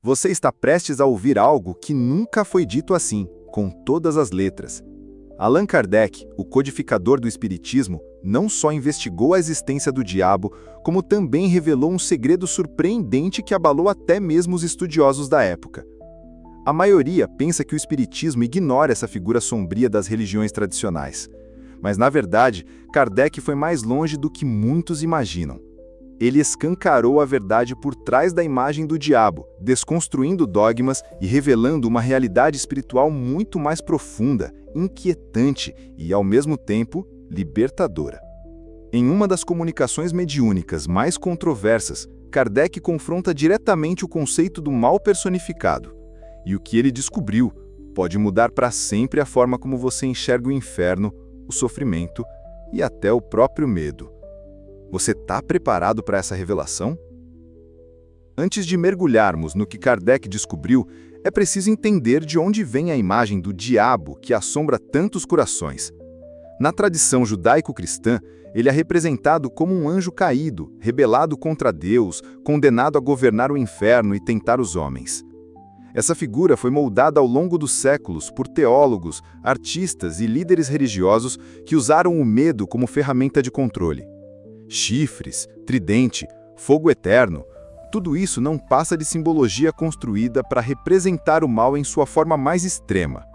Você está prestes a ouvir algo que nunca foi dito assim, com todas as letras. Allan Kardec, o codificador do Espiritismo, não só investigou a existência do diabo, como também revelou um segredo surpreendente que abalou até mesmo os estudiosos da época. A maioria pensa que o Espiritismo ignora essa figura sombria das religiões tradicionais. Mas, na verdade, Kardec foi mais longe do que muitos imaginam. Ele escancarou a verdade por trás da imagem do diabo, desconstruindo dogmas e revelando uma realidade espiritual muito mais profunda, inquietante e, ao mesmo tempo, libertadora. Em uma das comunicações mediúnicas mais controversas, Kardec confronta diretamente o conceito do mal personificado. E o que ele descobriu pode mudar para sempre a forma como você enxerga o inferno, o sofrimento e até o próprio medo. Você está preparado para essa revelação? Antes de mergulharmos no que Kardec descobriu, é preciso entender de onde vem a imagem do diabo que assombra tantos corações. Na tradição judaico-cristã, ele é representado como um anjo caído, rebelado contra Deus, condenado a governar o inferno e tentar os homens. Essa figura foi moldada ao longo dos séculos por teólogos, artistas e líderes religiosos que usaram o medo como ferramenta de controle. Chifres, tridente, fogo eterno, tudo isso não passa de simbologia construída para representar o mal em sua forma mais extrema.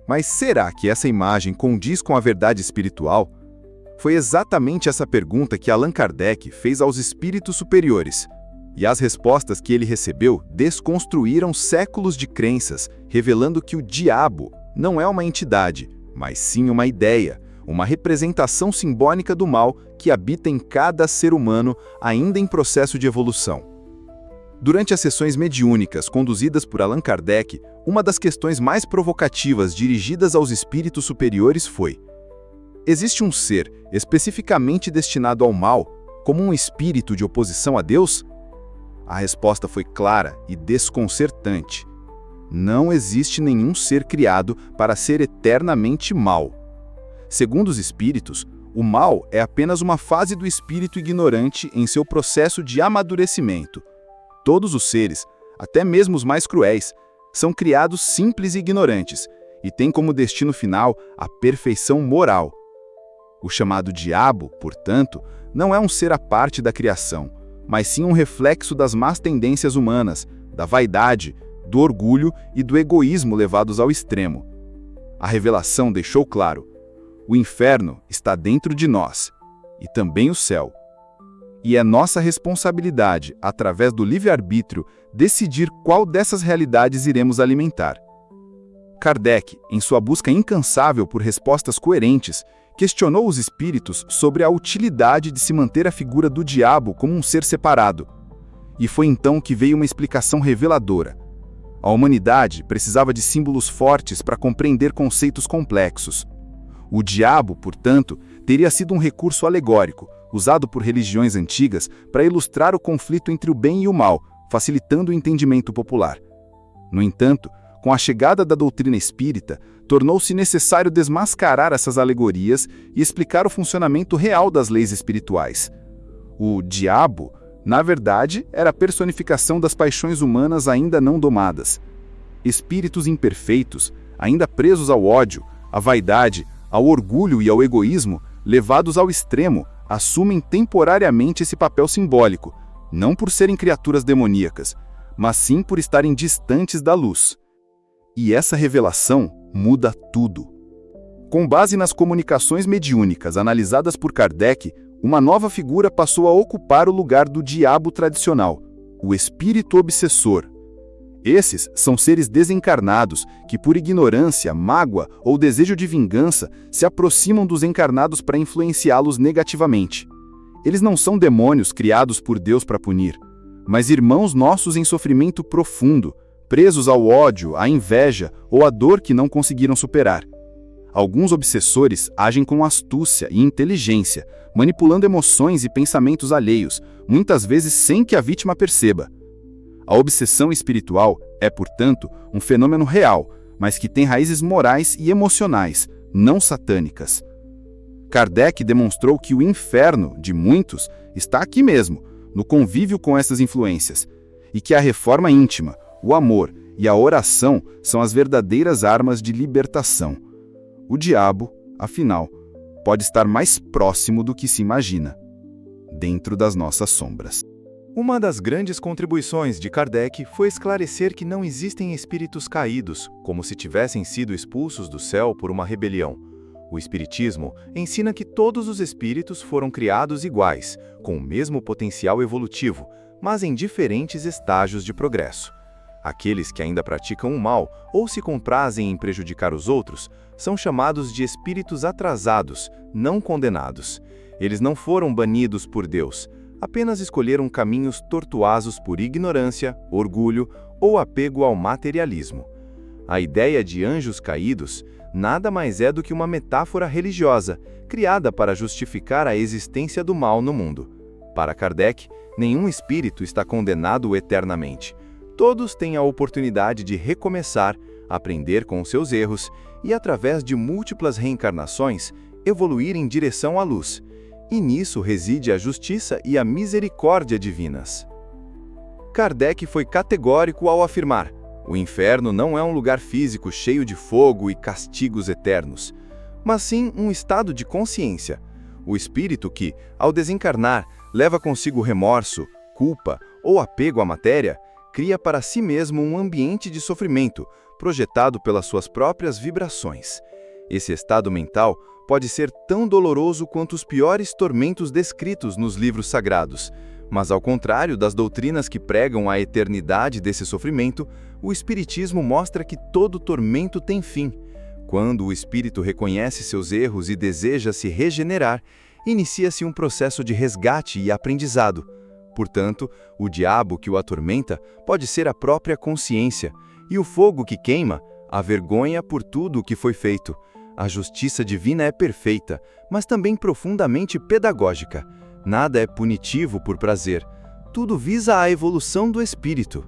Mas será que essa imagem condiz com a verdade espiritual? Foi exatamente essa pergunta que Allan Kardec fez aos espíritos superiores. E as respostas que ele recebeu desconstruíram séculos de crenças, revelando que o diabo não é uma entidade, mas sim uma ideia, uma representação simbólica do mal que habita em cada ser humano ainda em processo de evolução. Durante as sessões mediúnicas conduzidas por Allan Kardec, uma das questões mais provocativas dirigidas aos espíritos superiores foi: existe um ser especificamente destinado ao mal, como um espírito de oposição a Deus? A resposta foi clara e desconcertante. Não existe nenhum ser criado para ser eternamente mal. Segundo os espíritos, o mal é apenas uma fase do espírito ignorante em seu processo de amadurecimento. Todos os seres, até mesmo os mais cruéis, são criados simples e ignorantes e têm como destino final a perfeição moral. O chamado diabo, portanto, não é um ser à parte da criação, mas sim um reflexo das más tendências humanas, da vaidade, do orgulho e do egoísmo levados ao extremo. A revelação deixou claro: o inferno está dentro de nós, e também o céu. E é nossa responsabilidade, através do livre-arbítrio, decidir qual dessas realidades iremos alimentar. Kardec, em sua busca incansável por respostas coerentes, questionou os espíritos sobre a utilidade de se manter a figura do diabo como um ser separado. E foi então que veio uma explicação reveladora. A humanidade precisava de símbolos fortes para compreender conceitos complexos. O diabo, portanto, teria sido um recurso alegórico, usado por religiões antigas para ilustrar o conflito entre o bem e o mal, facilitando o entendimento popular. No entanto, com a chegada da doutrina espírita, tornou-se necessário desmascarar essas alegorias e explicar o funcionamento real das leis espirituais. O diabo, na verdade, era a personificação das paixões humanas ainda não domadas. Espíritos imperfeitos, ainda presos ao ódio, à vaidade, ao orgulho e ao egoísmo, levados ao extremo, assumem temporariamente esse papel simbólico, não por serem criaturas demoníacas, mas sim por estarem distantes da luz. E essa revelação muda tudo. Com base nas comunicações mediúnicas analisadas por Kardec, uma nova figura passou a ocupar o lugar do diabo tradicional, o espírito obsessor. Esses são seres desencarnados que, por ignorância, mágoa ou desejo de vingança, se aproximam dos encarnados para influenciá-los negativamente. Eles não são demônios criados por Deus para punir, mas irmãos nossos em sofrimento profundo, presos ao ódio, à inveja ou à dor que não conseguiram superar. Alguns obsessores agem com astúcia e inteligência, manipulando emoções e pensamentos alheios, muitas vezes sem que a vítima perceba. A obsessão espiritual é, portanto, um fenômeno real, mas que tem raízes morais e emocionais, não satânicas. Kardec demonstrou que o inferno, de muitos, está aqui mesmo, no convívio com essas influências, e que a reforma íntima, O amor e a oração são as verdadeiras armas de libertação. O diabo, afinal, pode estar mais próximo do que se imagina, dentro das nossas sombras. Uma das grandes contribuições de Kardec foi esclarecer que não existem espíritos caídos, como se tivessem sido expulsos do céu por uma rebelião. O Espiritismo ensina que todos os espíritos foram criados iguais, com o mesmo potencial evolutivo, mas em diferentes estágios de progresso. Aqueles que ainda praticam o mal ou se comprazem em prejudicar os outros são chamados de espíritos atrasados, não condenados. Eles não foram banidos por Deus, apenas escolheram caminhos tortuosos por ignorância, orgulho ou apego ao materialismo. A ideia de anjos caídos nada mais é do que uma metáfora religiosa, criada para justificar a existência do mal no mundo. Para Kardec, nenhum espírito está condenado eternamente. Todos têm a oportunidade de recomeçar, aprender com seus erros e, através de múltiplas reencarnações, evoluir em direção à luz. E nisso reside a justiça e a misericórdia divinas. Kardec foi categórico ao afirmar: o inferno não é um lugar físico cheio de fogo e castigos eternos, mas sim um estado de consciência. O espírito que, ao desencarnar, leva consigo remorso, culpa ou apego à matéria, cria para si mesmo um ambiente de sofrimento, projetado pelas suas próprias vibrações. Esse estado mental pode ser tão doloroso quanto os piores tormentos descritos nos livros sagrados, mas ao contrário das doutrinas que pregam a eternidade desse sofrimento, o Espiritismo mostra que todo tormento tem fim. Quando o espírito reconhece seus erros e deseja se regenerar, inicia-se um processo de resgate e aprendizado. Portanto, o diabo que o atormenta pode ser a própria consciência, e o fogo que queima, a vergonha por tudo o que foi feito. A justiça divina é perfeita, mas também profundamente pedagógica. Nada é punitivo por prazer. Tudo visa a evolução do espírito.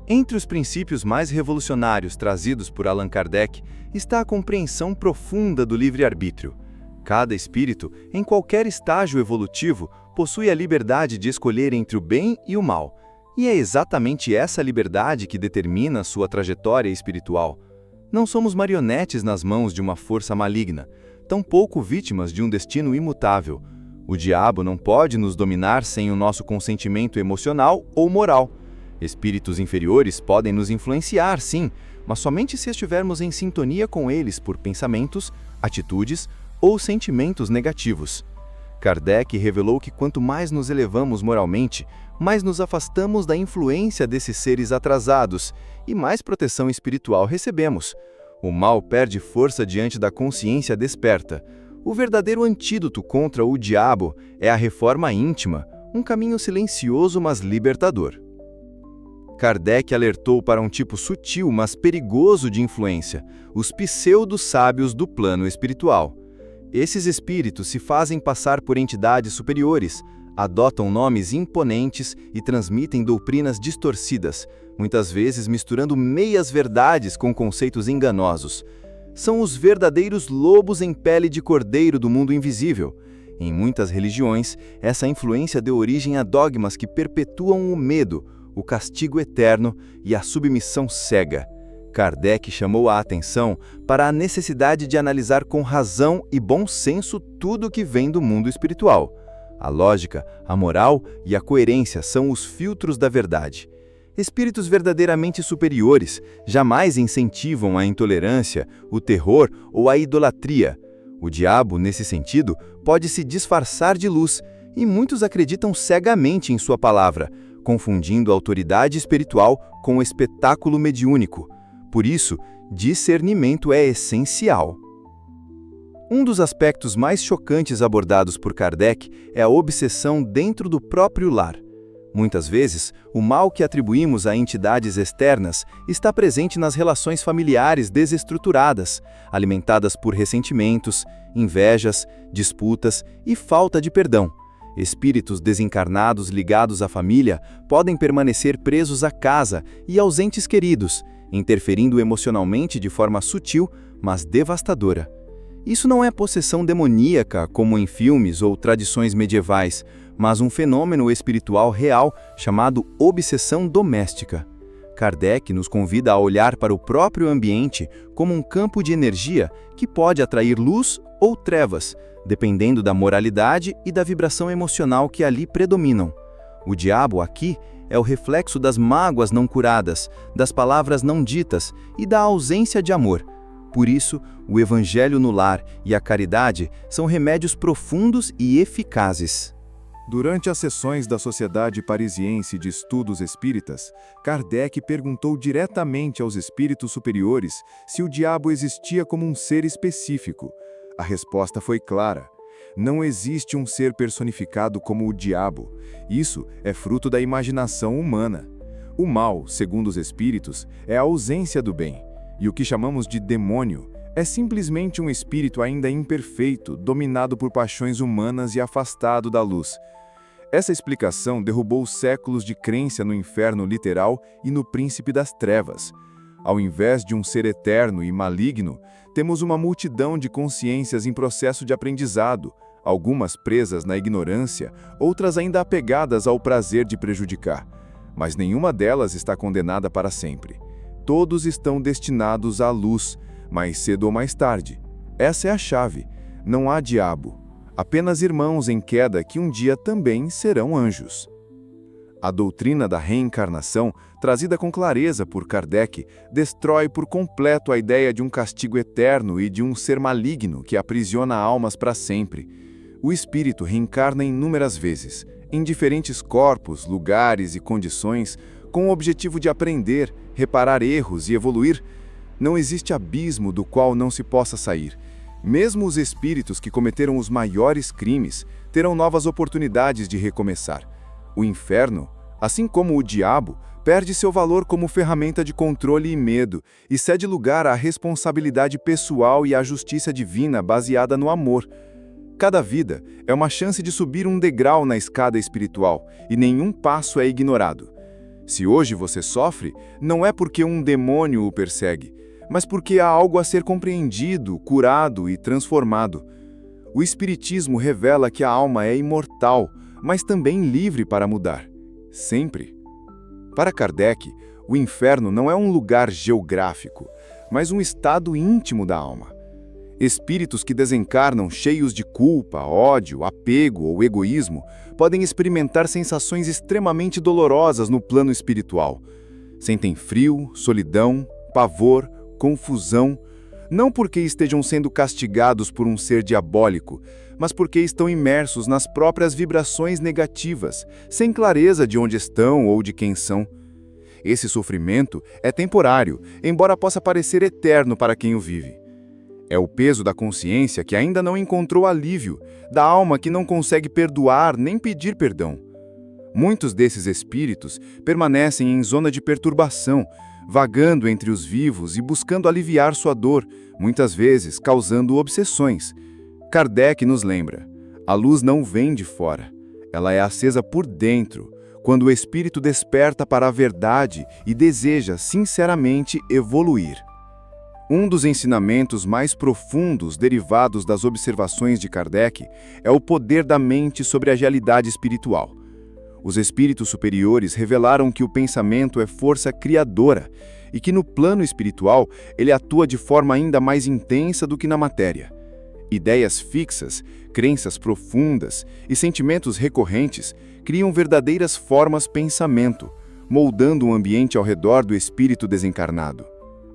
Entre os princípios mais revolucionários trazidos por Allan Kardec está a compreensão profunda do livre-arbítrio. Cada espírito, em qualquer estágio evolutivo, possui a liberdade de escolher entre o bem e o mal. E é exatamente essa liberdade que determina sua trajetória espiritual. Não somos marionetes nas mãos de uma força maligna, tampouco vítimas de um destino imutável. O diabo não pode nos dominar sem o nosso consentimento emocional ou moral. Espíritos inferiores podem nos influenciar, sim, mas somente se estivermos em sintonia com eles por pensamentos, atitudes ou sentimentos negativos. Kardec revelou que quanto mais nos elevamos moralmente, mais nos afastamos da influência desses seres atrasados e mais proteção espiritual recebemos. O mal perde força diante da consciência desperta. O verdadeiro antídoto contra o diabo é a reforma íntima, um caminho silencioso mas libertador. Kardec alertou para um tipo sutil mas perigoso de influência, os pseudo-sábios do plano espiritual. Esses espíritos se fazem passar por entidades superiores, adotam nomes imponentes e transmitem doutrinas distorcidas, muitas vezes misturando meias-verdades com conceitos enganosos. São os verdadeiros lobos em pele de cordeiro do mundo invisível. Em muitas religiões, essa influência deu origem a dogmas que perpetuam o medo, o castigo eterno e a submissão cega. Kardec chamou a atenção para a necessidade de analisar com razão e bom senso tudo o que vem do mundo espiritual. A lógica, a moral e a coerência são os filtros da verdade. Espíritos verdadeiramente superiores jamais incentivam a intolerância, o terror ou a idolatria. O diabo, nesse sentido, pode se disfarçar de luz, e muitos acreditam cegamente em sua palavra, confundindo a autoridade espiritual com o espetáculo mediúnico. Por isso, discernimento é essencial. Um dos aspectos mais chocantes abordados por Kardec é a obsessão dentro do próprio lar. Muitas vezes, o mal que atribuímos a entidades externas está presente nas relações familiares desestruturadas, alimentadas por ressentimentos, invejas, disputas e falta de perdão. Espíritos desencarnados ligados à família podem permanecer presos à casa e aos entes queridos, interferindo emocionalmente de forma sutil, mas devastadora. Isso não é possessão demoníaca, como em filmes ou tradições medievais, mas um fenômeno espiritual real chamado obsessão doméstica. Kardec nos convida a olhar para o próprio ambiente como um campo de energia que pode atrair luz ou trevas, dependendo da moralidade e da vibração emocional que ali predominam. O diabo aqui é o reflexo das mágoas não curadas, das palavras não ditas e da ausência de amor. Por isso, o evangelho no lar e a caridade são remédios profundos e eficazes. Durante as sessões da Sociedade Parisiense de Estudos Espíritas, Kardec perguntou diretamente aos espíritos superiores se o diabo existia como um ser específico. A resposta foi clara. Não existe um ser personificado como o diabo. Isso é fruto da imaginação humana. O mal, segundo os espíritos, é a ausência do bem. E o que chamamos de demônio é simplesmente um espírito ainda imperfeito, dominado por paixões humanas e afastado da luz. Essa explicação derrubou séculos de crença no inferno literal e no príncipe das trevas. Ao invés de um ser eterno e maligno, temos uma multidão de consciências em processo de aprendizado, algumas presas na ignorância, outras ainda apegadas ao prazer de prejudicar. Mas nenhuma delas está condenada para sempre. Todos estão destinados à luz, mais cedo ou mais tarde. Essa é a chave. Não há diabo. Apenas irmãos em queda que um dia também serão anjos. A doutrina da reencarnação, trazida com clareza por Kardec, destrói por completo a ideia de um castigo eterno e de um ser maligno que aprisiona almas para sempre. O espírito reencarna inúmeras vezes, em diferentes corpos, lugares e condições, com o objetivo de aprender, reparar erros e evoluir. Não existe abismo do qual não se possa sair. Mesmo os espíritos que cometeram os maiores crimes terão novas oportunidades de recomeçar. O inferno, assim como o diabo, perde seu valor como ferramenta de controle e medo e cede lugar à responsabilidade pessoal e à justiça divina baseada no amor. Cada vida é uma chance de subir um degrau na escada espiritual e nenhum passo é ignorado. Se hoje você sofre, não é porque um demônio o persegue, mas porque há algo a ser compreendido, curado e transformado. O Espiritismo revela que a alma é imortal, mas também livre para mudar. Sempre. Para Kardec, o inferno não é um lugar geográfico, mas um estado íntimo da alma. Espíritos que desencarnam cheios de culpa, ódio, apego ou egoísmo podem experimentar sensações extremamente dolorosas no plano espiritual. Sentem frio, solidão, pavor, confusão, não porque estejam sendo castigados por um ser diabólico, mas porque estão imersos nas próprias vibrações negativas, sem clareza de onde estão ou de quem são. Esse sofrimento é temporário, embora possa parecer eterno para quem o vive. É o peso da consciência que ainda não encontrou alívio, da alma que não consegue perdoar nem pedir perdão. Muitos desses espíritos permanecem em zona de perturbação, vagando entre os vivos e buscando aliviar sua dor, muitas vezes causando obsessões. Kardec nos lembra: a luz não vem de fora, ela é acesa por dentro, quando o espírito desperta para a verdade e deseja sinceramente evoluir. Um dos ensinamentos mais profundos derivados das observações de Kardec é o poder da mente sobre a realidade espiritual. Os espíritos superiores revelaram que o pensamento é força criadora e que no plano espiritual ele atua de forma ainda mais intensa do que na matéria. Ideias fixas, crenças profundas e sentimentos recorrentes criam verdadeiras formas pensamento, moldando um ambiente ao redor do espírito desencarnado.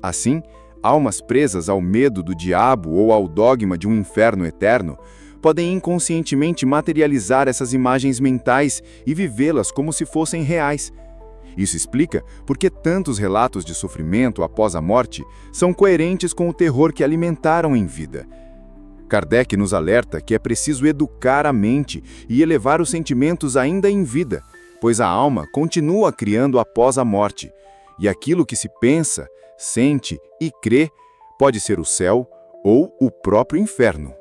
Assim, almas presas ao medo do diabo ou ao dogma de um inferno eterno podem inconscientemente materializar essas imagens mentais e vivê-las como se fossem reais. Isso explica por que tantos relatos de sofrimento após a morte são coerentes com o terror que alimentaram em vida. Kardec nos alerta que é preciso educar a mente e elevar os sentimentos ainda em vida, pois a alma continua criando após a morte, e aquilo que se pensa, sente e crê pode ser o céu ou o próprio inferno.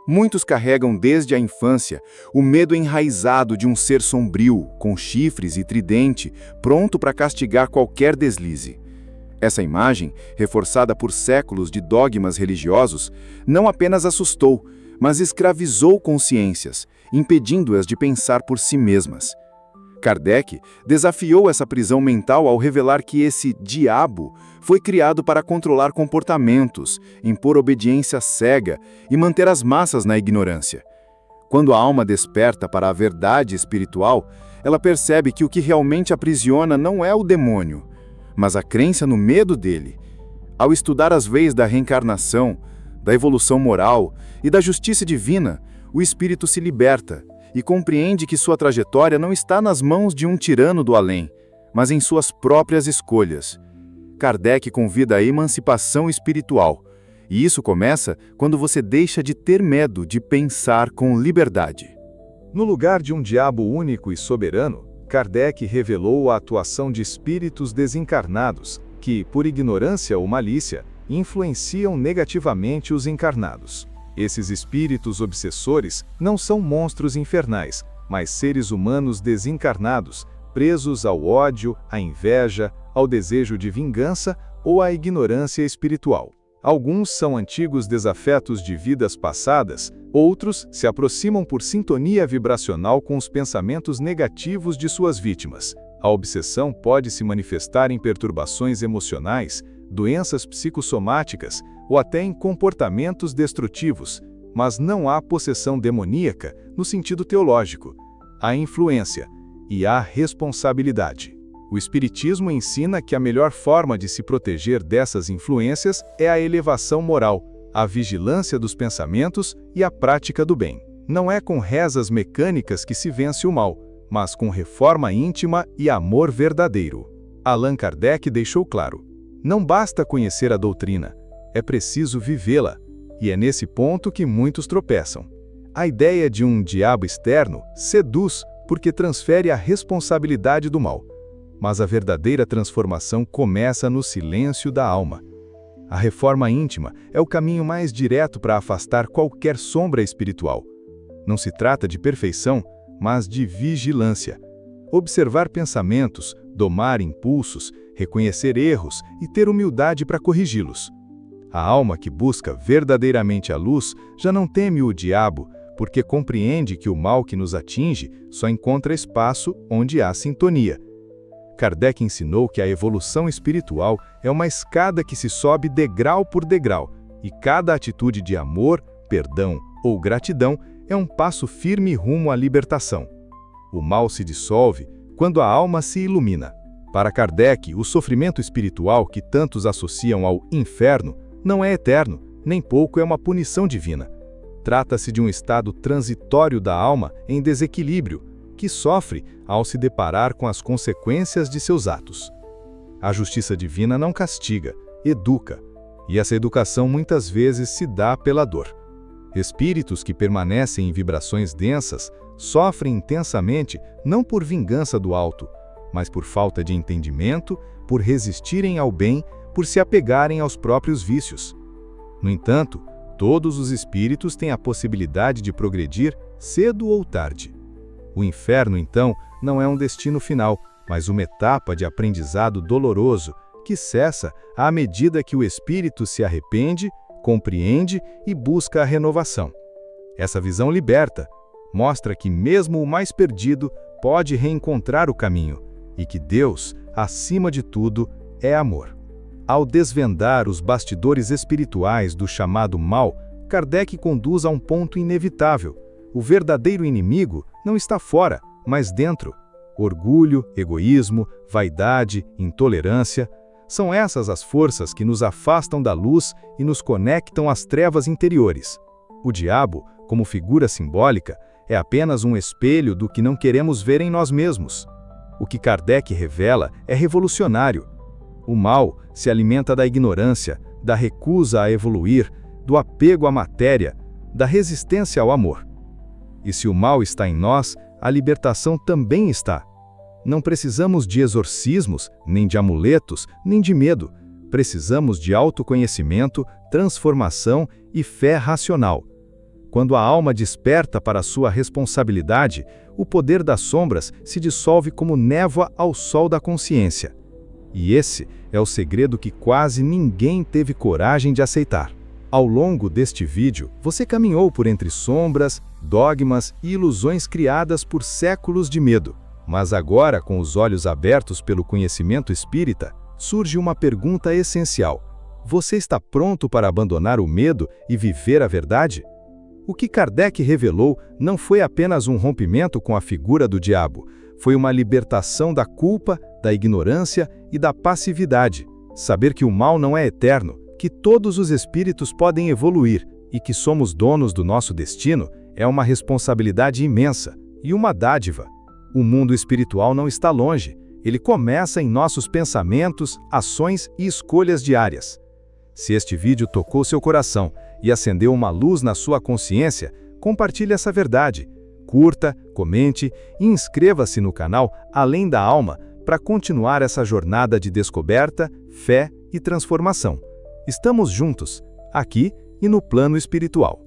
Muitos carregam desde a infância o medo enraizado de um ser sombrio, com chifres e tridente, pronto para castigar qualquer deslize. Essa imagem, reforçada por séculos de dogmas religiosos, não apenas assustou, mas escravizou consciências, impedindo-as de pensar por si mesmas. Kardec desafiou essa prisão mental ao revelar que esse diabo foi criado para controlar comportamentos, impor obediência cega e manter as massas na ignorância. Quando a alma desperta para a verdade espiritual, ela percebe que o que realmente aprisiona não é o demônio, mas a crença no medo dele. Ao estudar as leis da reencarnação, da evolução moral e da justiça divina, o espírito se liberta e compreende que sua trajetória não está nas mãos de um tirano do além, mas em suas próprias escolhas. Kardec convida a emancipação espiritual, e isso começa quando você deixa de ter medo de pensar com liberdade. No lugar de um diabo único e soberano, Kardec revelou a atuação de espíritos desencarnados, que, por ignorância ou malícia, influenciam negativamente os encarnados. Esses espíritos obsessores não são monstros infernais, mas seres humanos desencarnados, presos ao ódio, à inveja, ao desejo de vingança ou à ignorância espiritual. Alguns são antigos desafetos de vidas passadas, outros se aproximam por sintonia vibracional com os pensamentos negativos de suas vítimas. A obsessão pode se manifestar em perturbações emocionais, doenças psicossomáticas ou até em comportamentos destrutivos, mas não há possessão demoníaca no sentido teológico. Há influência e há responsabilidade. O Espiritismo ensina que a melhor forma de se proteger dessas influências é a elevação moral, a vigilância dos pensamentos e a prática do bem. Não é com rezas mecânicas que se vence o mal, mas com reforma íntima e amor verdadeiro. Allan Kardec deixou claro: não basta conhecer a doutrina, é preciso vivê-la, e é nesse ponto que muitos tropeçam. A ideia de um diabo externo seduz porque transfere a responsabilidade do mal, mas a verdadeira transformação começa no silêncio da alma. A reforma íntima é o caminho mais direto para afastar qualquer sombra espiritual. Não se trata de perfeição, mas de vigilância. Observar pensamentos, domar impulsos, reconhecer erros e ter humildade para corrigi-los. A alma que busca verdadeiramente a luz já não teme o diabo, porque compreende que o mal que nos atinge só encontra espaço onde há sintonia. Kardec ensinou que a evolução espiritual é uma escada que se sobe degrau por degrau, e cada atitude de amor, perdão ou gratidão é um passo firme rumo à libertação. O mal se dissolve quando a alma se ilumina. Para Kardec, o sofrimento espiritual que tantos associam ao inferno não é eterno, nem pouco é uma punição divina. Trata-se de um estado transitório da alma em desequilíbrio, que sofre ao se deparar com as consequências de seus atos. A justiça divina não castiga, educa, e essa educação muitas vezes se dá pela dor. Espíritos que permanecem em vibrações densas sofrem intensamente não por vingança do alto, mas por falta de entendimento, por resistirem ao bem, por se apegarem aos próprios vícios. No entanto, todos os espíritos têm a possibilidade de progredir cedo ou tarde. O inferno, então, não é um destino final, mas uma etapa de aprendizado doloroso que cessa à medida que o espírito se arrepende, compreende e busca a renovação. Essa visão liberta, mostra que mesmo o mais perdido pode reencontrar o caminho e que Deus, acima de tudo, é amor. Ao desvendar os bastidores espirituais do chamado mal, Kardec conduz a um ponto inevitável. O verdadeiro inimigo não está fora, mas dentro. Orgulho, egoísmo, vaidade, intolerância. São essas as forças que nos afastam da luz e nos conectam às trevas interiores. O diabo, como figura simbólica, é apenas um espelho do que não queremos ver em nós mesmos. O que Kardec revela é revolucionário. O mal se alimenta da ignorância, da recusa a evoluir, do apego à matéria, da resistência ao amor. E se o mal está em nós, a libertação também está. Não precisamos de exorcismos, nem de amuletos, nem de medo. Precisamos de autoconhecimento, transformação e fé racional. Quando a alma desperta para a sua responsabilidade, o poder das sombras se dissolve como névoa ao sol da consciência. E esse é o segredo que quase ninguém teve coragem de aceitar. Ao longo deste vídeo, você caminhou por entre sombras, dogmas e ilusões criadas por séculos de medo. Mas agora, com os olhos abertos pelo conhecimento espírita, surge uma pergunta essencial. Você está pronto para abandonar o medo e viver a verdade? O que Kardec revelou não foi apenas um rompimento com a figura do diabo, foi uma libertação da culpa, da ignorância e da passividade. Saber que o mal não é eterno, que todos os espíritos podem evoluir e que somos donos do nosso destino é uma responsabilidade imensa e uma dádiva. O mundo espiritual não está longe, ele começa em nossos pensamentos, ações e escolhas diárias. Se este vídeo tocou seu coração e acendeu uma luz na sua consciência, compartilhe essa verdade. Curta, comente e inscreva-se no canal Além da Alma para continuar essa jornada de descoberta, fé e transformação. Estamos juntos, aqui e no plano espiritual.